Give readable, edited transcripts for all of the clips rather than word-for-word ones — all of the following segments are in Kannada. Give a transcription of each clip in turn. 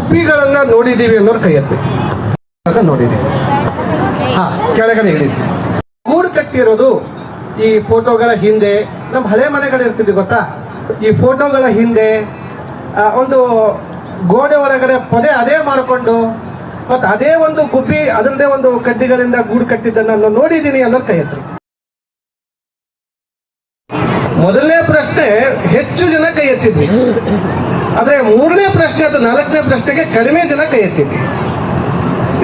ಗುಬ್ಬಿಗಳನ್ನ ನೋಡಿದೀವಿ ಅನ್ನೋರು ಕೈ ಎತ್ತಿ. ನೋಡಿದೀವಿ. ಕೆಳಗಡೆ ಇಳಿಸಿ. ಗೂಡು ಕಟ್ಟಿರೋದು ಈ ಫೋಟೋಗಳ ಹಿಂದೆ, ನಮ್ಮ ಹಳೆ ಮನೆಗಳು ಇರ್ತಿದ್ವಿ ಗೊತ್ತಾ, ಈ ಫೋಟೋಗಳ ಹಿಂದೆ ಒಂದು ಗೋಡೆ ಒಳಗಡೆ ಪೊದೆ ಅದೇ ಮಾಡಿಕೊಂಡು ಮತ್ತೆ ಅದೇ ಒಂದು ಗುಬ್ಬಿ ಅದರದೇ ಒಂದು ಕಡ್ಡಿಗಳಿಂದ ಗೂಡು ಕಟ್ಟಿದ್ದನ್ನ ನೋಡಿದ್ದೀನಿ ಅನ್ನೋರು ಕೈ ಎತ್ತಿ. ಮೊದಲನೇ ಪ್ರಶ್ನೆ ಹೆಚ್ಚು ಜನ ಕೈ ಎತ್ತಿದ್ವಿ, ಆದ್ರೆ ಮೂರನೇ ಪ್ರಶ್ನೆ ಅಥವಾ ನಾಲ್ಕನೇ ಪ್ರಶ್ನೆಗೆ ಕಡಿಮೆ ಜನ ಕೈ ಎತ್ತಿದ್ವಿ.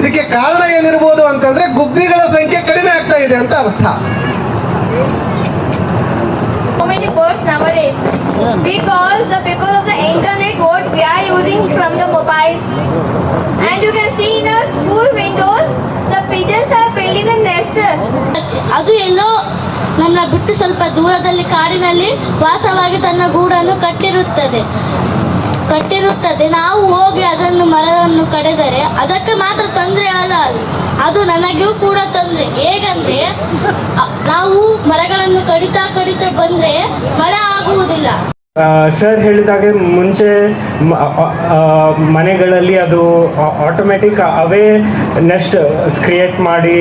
ಇದಕ್ಕೆ ಕಾರಣ ಏನಿರ್ಬೋದು ಅಂತಂದ್ರೆ ಗುಬ್ಬಿಗಳ ಸಂಖ್ಯೆ ಕಡಿಮೆ ಆಗ್ತಾ ಇದೆ ಅಂತ ಅರ್ಥ. So many birds nowadays because of the internet what we are using from the mobile, and you can see in our school windows the pigeons are building the nests. ಅದು ಎಲ್ಲೋ ನನ್ನ ಬಿಟ್ಟು ಸ್ವಲ್ಪ ದೂರದಲ್ಲಿ ಕಾಡಿನಲ್ಲಿ ವಾಸವಾಗಿ ತನ್ನ ಗೂಡನ್ನು ಕಟ್ಟಿರುತ್ತದೆ. ನಾವು ಹೋಗಿ ಅದನ್ನು ಮರವನ್ನು ಕಡಿದರೆ ಅದಕ್ಕೆ ಮಾತ್ರ ತೊಂದರೆ ಅಲ್ಲ, ಅದು ನನಗೂ ಕೂಡ ತೊಂದರೆ. ಹೇಗಂದ್ರೆ ನಾವು ಮರಗಳನ್ನು ಕಡಿತಾ ಬಂದ್ರೆ ಮಳೆ ಆಗುವುದಿಲ್ಲ. ಸರ್ ಹೇಳಿದಾಗೆ ಮುಂಚೆ ಮನೆಗಳಲ್ಲಿ ಅದು ಆಟೋಮೆಟಿಕ್ ಅವೇ ನೆಸ್ಟ್ ಕ್ರಿಯೇಟ್ ಮಾಡಿ